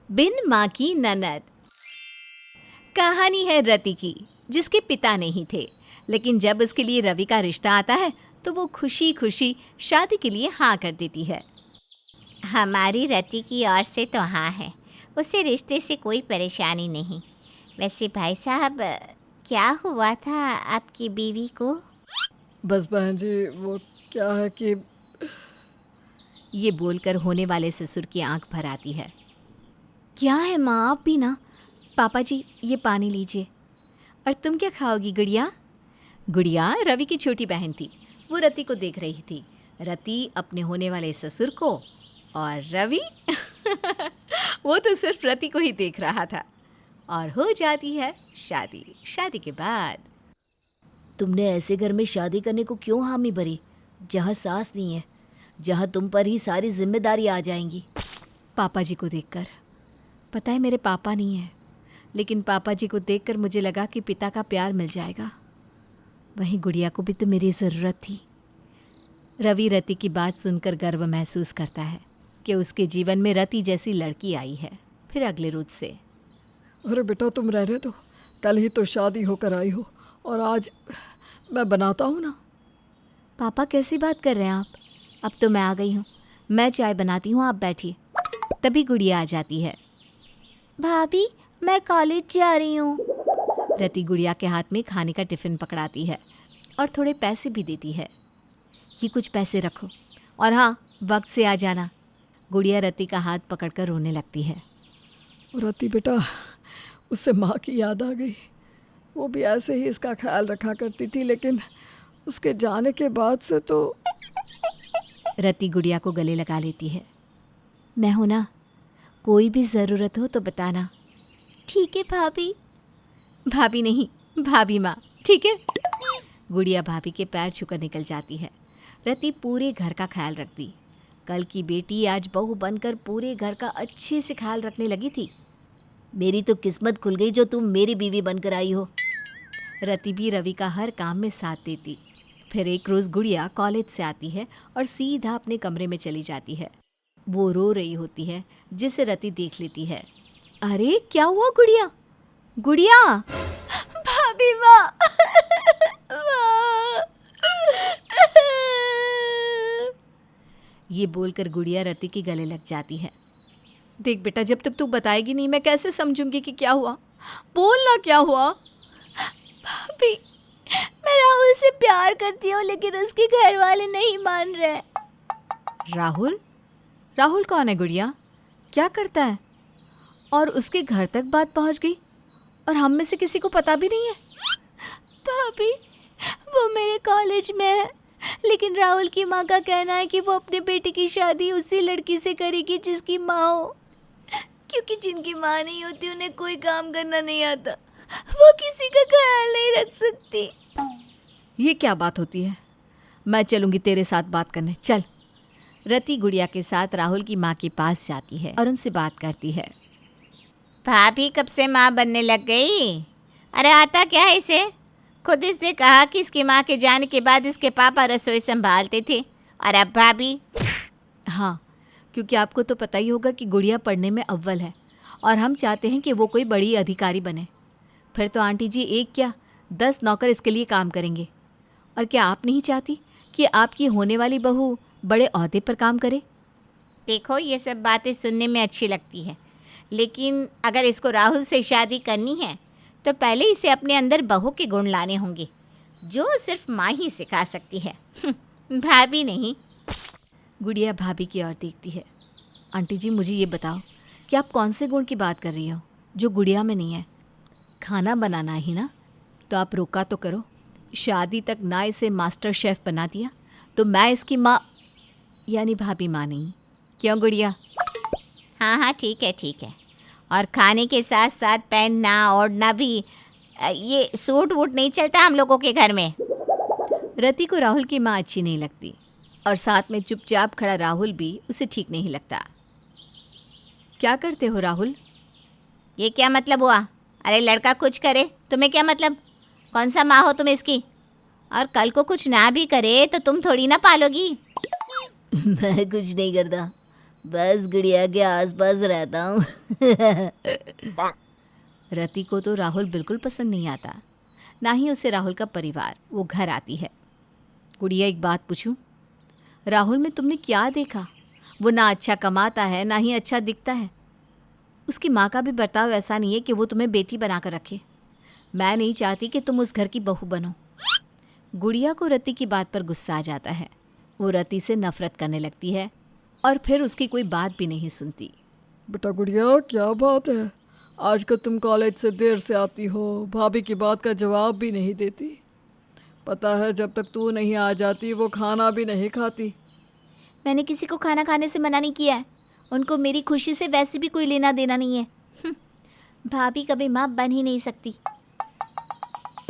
बिन माँ की ननद। कहानी है रति की, जिसके पिता नहीं थे, लेकिन जब उसके लिए रवि का रिश्ता आता है तो वो खुशी खुशी शादी के लिए हाँ कर देती है। हमारी रति की ओर से तो हाँ है, उसे रिश्ते से कोई परेशानी नहीं। वैसे भाई साहब, क्या हुआ था आपकी बीवी को? बस बहन जी, वो क्या है कि ये बोलकर होने वाले ससुर की आंख भर आती है। क्या है माँ, आप भी ना। पापा जी, ये पानी लीजिए। और तुम क्या खाओगी गुड़िया? गुड़िया रवि की छोटी बहन थी। वो रति को देख रही थी, रति अपने होने वाले ससुर को, और रवि वो तो सिर्फ रति को ही देख रहा था। और हो जाती है शादी। शादी के बाद तुमने ऐसे घर में शादी करने को क्यों हामी भरी, जहाँ सास नहीं है, जहाँ तुम पर ही सारी जिम्मेदारी आ जाएंगी? पापा जी को देखकर। पता है मेरे पापा नहीं है, लेकिन पापा जी को देखकर मुझे लगा कि पिता का प्यार मिल जाएगा। वहीं गुड़िया को भी तो मेरी ज़रूरत थी। रवि रति की बात सुनकर गर्व महसूस करता है कि उसके जीवन में रति जैसी लड़की आई है। फिर अगले रोज से, अरे बेटा तुम रहने दो, कल ही तो शादी होकर आई हो और आज मैं बनाता हूँ ना। पापा कैसी बात कर रहे हैं आप? अब तो मैं आ गई हूँ, मैं चाय बनाती हूँ, आप बैठिए। तभी गुड़िया आ जाती है। भाभी, मैं कॉलेज जा रही हूँ। रति गुड़िया के हाथ में खाने का टिफ़िन पकड़ाती है और थोड़े पैसे भी देती है। ये कुछ पैसे रखो, और हाँ, वक्त से आ जाना। गुड़िया रति का हाथ पकड़कर रोने लगती है। रति बेटा, उससे माँ की याद आ गई। वो भी ऐसे ही इसका ख्याल रखा करती थी, लेकिन उसके जाने के बाद से तो। रति गुड़िया को गले लगा लेती है। मैं हूं ना, कोई भी ज़रूरत हो तो बताना। ठीक है भाभी। भाभी नहीं, भाभी माँ, ठीक है। गुड़िया भाभी के पैर छूकर निकल जाती है। रति पूरे घर का ख्याल रखती। कल की बेटी आज बहू बनकर पूरे घर का अच्छे से ख्याल रखने लगी थी। मेरी तो किस्मत खुल गई जो तुम मेरी बीवी बनकर आई हो। रति भी रवि का हर काम में साथ देती। फिर एक रोज़ गुड़िया कॉलेज से आती है और सीधा अपने कमरे में चली जाती है। वो रो रही होती है, जिसे रति देख लेती है। अरे क्या हुआ गुड़िया? गुड़िया! भाभी माँ। ये बोलकर गुड़िया रति के गले लग जाती है। देख बेटा, जब तक तू बताएगी नहीं मैं कैसे समझूंगी कि क्या हुआ। बोलना क्या हुआ। भाभी, मैं राहुल से प्यार करती हूँ, लेकिन उसके घर वाले नहीं मान रहे। राहुल? राहुल कौन है गुड़िया? क्या करता है? और उसके घर तक बात पहुंच गई और हम में से किसी को पता भी नहीं है। भाभी, वो मेरे कॉलेज में है, लेकिन राहुल की माँ का कहना है कि वो अपने बेटे की शादी उसी लड़की से करेगी जिसकी माँ हो, क्योंकि जिनकी माँ नहीं होती उन्हें कोई काम करना नहीं आता। वो किसी का ख्याल नहीं रख सकती। ये क्या बात होती है? मैं चलूंगी तेरे साथ बात करने, चल। रति गुड़िया के साथ राहुल की माँ के पास जाती है और उनसे बात करती है। भाभी कब से माँ बनने लग गई? अरे आता क्या है इसे? खुद इसने कहा कि इसकी माँ के जाने के बाद इसके पापा रसोई संभालते थे, और अब भाभी। हाँ, क्योंकि आपको तो पता ही होगा कि गुड़िया पढ़ने में अव्वल है और हम चाहते हैं कि वो कोई बड़ी अधिकारी बने। फिर तो आंटी जी एक क्या 10 नौकर इसके लिए काम करेंगे। और क्या आप नहीं चाहती कि आपकी होने वाली बहू बड़े ओहदे पर काम करे? देखो, ये सब बातें सुनने में अच्छी लगती है, लेकिन अगर इसको राहुल से शादी करनी है तो पहले इसे अपने अंदर बहू के गुण लाने होंगे, जो सिर्फ माँ ही सिखा सकती है, भाभी नहीं। गुड़िया भाभी की ओर देखती है। आंटी जी, मुझे ये बताओ कि आप कौन से गुण की बात कर रही हो जो गुड़िया में नहीं है? खाना बनाना ही ना? तो आप रोका तो करो। शादी तक ना इसे मास्टर शेफ़ बना दिया तो मैं इसकी माँ यानी भाभी माँ नहीं। क्यों गुड़िया? हाँ हाँ, ठीक है ठीक है। और खाने के साथ साथ पहनना ओढ़ना भी, ये सूट वूट नहीं चलता हम लोगों के घर में। रति को राहुल की माँ अच्छी नहीं लगती और साथ में चुपचाप खड़ा राहुल भी उसे ठीक नहीं लगता। क्या करते हो राहुल? ये क्या मतलब हुआ? अरे लड़का कुछ करे तुम्हें क्या मतलब? कौन सा माँ हो तुम इसकी? और कल को कुछ ना भी करे तो तुम थोड़ी ना पालोगी। मैं कुछ नहीं करता, बस गुड़िया के आसपास रहता हूँ। रति को तो राहुल बिल्कुल पसंद नहीं आता, ना ही उसे राहुल का परिवार। वो घर आती है। गुड़िया, एक बात पूछूं? राहुल में तुमने क्या देखा? वो ना अच्छा कमाता है, ना ही अच्छा दिखता है। उसकी माँ का भी बर्ताव ऐसा नहीं है कि वो तुम्हें बेटी बनाकर रखे। मैं नहीं चाहती कि तुम उस घर की बहू बनो। गुड़िया को रति की बात पर गुस्सा आ जाता है। वो रति से नफरत करने लगती है और फिर उसकी कोई बात भी नहीं सुनती। बेटा गुड़िया, क्या बात है? आजकल तुम कॉलेज से देर से आती हो, भाभी की बात का जवाब भी नहीं देती। पता है जब तक तू नहीं आ जाती वो खाना भी नहीं खाती। मैंने किसी को खाना खाने से मना नहीं किया है। उनको मेरी खुशी से वैसे भी कोई लेना देना नहीं है। भाभी कभी माँ बन ही नहीं सकती।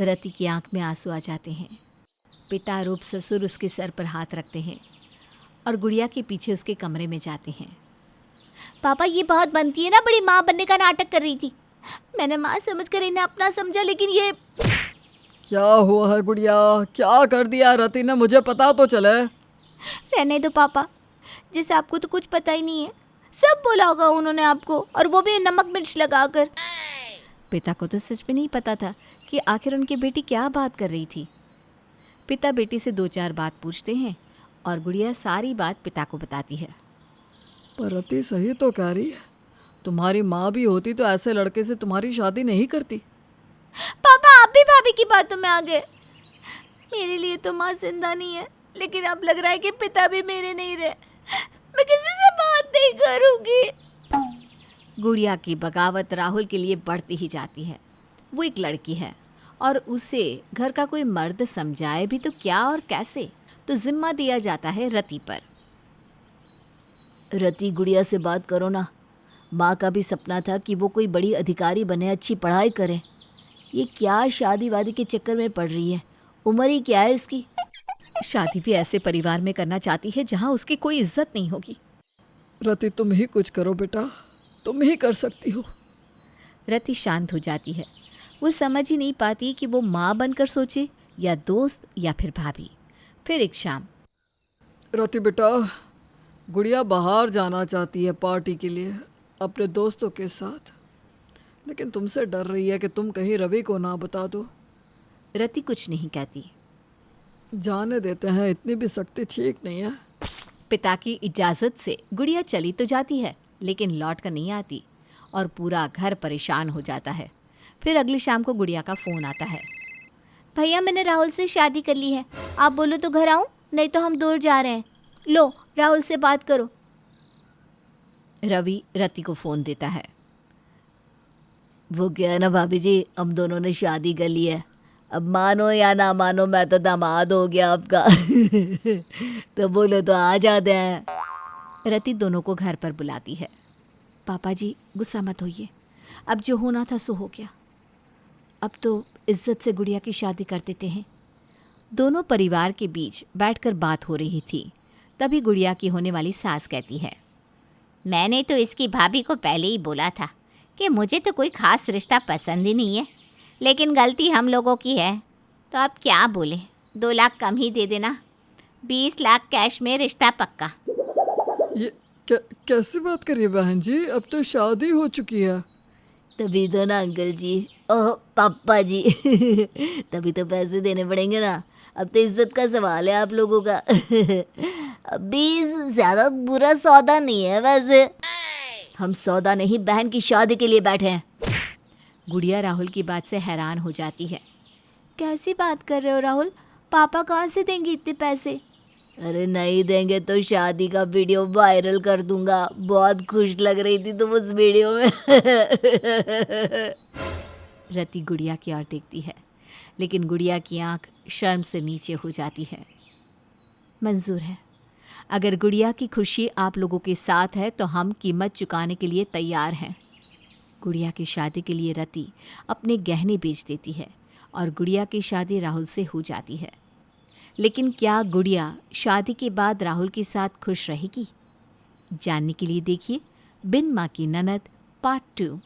रति की आंख में आंसू आ जाते हैं। पिता रूप ससुर उसके सर पर हाथ रखते हैं और गुड़िया के पीछे उसके कमरे में जाते हैं। पापा ये बहुत बनती है ना, बड़ी माँ बनने का नाटक कर रही थी। मैंने माँ समझकर इन्हें अपना समझा, लेकिन ये क्या हुआ है गुड़िया? क्या कर दिया रति ने? मुझे पता तो चले। रहने दो पापा, जैसे आपको तो कुछ पता ही नहीं है। सब बोला होगा उन्होंने आपको, और वो भी नमक मिर्च लगाकर। पिता को तो सच में नहीं पता था कि आखिर उनकी बेटी क्या बात कर रही थी। पिता बेटी से 2-4 बात पूछते हैं और गुड़िया सारी बात पिता को बताती है। पर रति सही तो कह रही है। तुम्हारी माँ भी होती तो ऐसे लड़के से तुम्हारी शादी नहीं करती। पापा आप भी भाभी की बातों में आ गए। मेरे लिए तो माँ जिंदा नहीं है, लेकिन अब लग रहा है कि पिता भी मेरे नहीं रहे। मैं किसी से बात नहीं करूँगी। गुड़िया की बगावत राहुल के लिए बढ़ती ही जाती है। वो एक लड़की है और उसे घर का कोई मर्द समझाए भी तो क्या और कैसे, तो जिम्मा दिया जाता है रति पर। रति, गुड़िया से बात करो ना। माँ का भी सपना था कि वो कोई बड़ी अधिकारी बने, अच्छी पढ़ाई करे। ये क्या शादी वादी के चक्कर में पड़ रही है? उम्र ही क्या है इसकी? शादी भी ऐसे परिवार में करना चाहती है जहाँ उसकी कोई इज्जत नहीं होगी। रति तुम ही कुछ करो बेटा, तुम ही कर सकती हो। रति शांत हो जाती है। वो समझ ही नहीं पाती कि वो माँ बनकर सोचे या दोस्त या फिर भाभी। फिर एक शाम, रति बेटा, गुड़िया बाहर जाना चाहती है पार्टी के लिए अपने दोस्तों के साथ, लेकिन तुमसे डर रही है कि तुम कहीं रवि को ना बता दो। रति कुछ नहीं कहती। जाने देते हैं, इतनी भी सख्ती ठीक नहीं है। पिता की इजाज़त से गुड़िया चली तो जाती है, लेकिन लौट कर नहीं आती और पूरा घर परेशान हो जाता है। फिर अगली शाम को गुड़िया का फ़ोन आता है। भैया मैंने राहुल से शादी कर ली है, आप बोलो तो घर आऊँ, नहीं तो हम दूर जा रहे हैं। लो राहुल से बात करो। रवि रति को फ़ोन देता है। वो क्या है ना भाभी जी, हम दोनों ने शादी कर ली है। अब मानो या ना मानो मैं तो दामाद हो गया आपका। तो बोलो तो आ जाते हैं। रति दोनों को घर पर बुलाती है। पापा जी गुस्सा मत होइए, अब जो होना था सो हो गया। अब तो इज्जत से गुड़िया की शादी कर देते हैं। दोनों परिवार के बीच बैठकर बात हो रही थी। तभी गुड़िया की होने वाली सास कहती है, मैंने तो इसकी भाभी को पहले ही बोला था कि मुझे तो कोई खास रिश्ता पसंद ही नहीं है, लेकिन गलती हम लोगों की है। तो अब क्या बोले, 2 लाख कम ही दे देना, 20 लाख कैश में रिश्ता पक्का। ये कैसी बात करिए बहन जी, अब तो शादी हो चुकी है। तभी तो ना अंकल जी, ओह पापा जी। तभी तो पैसे देने पड़ेंगे ना। अब तो इज्जत का सवाल है आप लोगों का। अभी ज़्यादा बुरा सौदा नहीं है वैसे। हम सौदा नहीं, बहन की शादी के लिए बैठे हैं। गुड़िया राहुल की बात से हैरान हो जाती है। कैसी बात कर रहे हो राहुल, पापा कहाँ से देंगे इतने पैसे? अरे नहीं देंगे तो शादी का वीडियो वायरल कर दूंगा। बहुत खुश लग रही थी तुम उस वीडियो में। रति गुड़िया की ओर देखती है, लेकिन गुड़िया की आंख शर्म से नीचे हो जाती है। मंजूर है, अगर गुड़िया की खुशी आप लोगों के साथ है तो हम कीमत चुकाने के लिए तैयार हैं। गुड़िया की शादी के लिए रति अपने गहने बेच देती है और गुड़िया की शादी राहुल से हो जाती है। लेकिन क्या गुड़िया शादी के बाद राहुल के साथ खुश रहेगी? जानने के लिए देखिए बिन माँ की ननद पार्ट 2।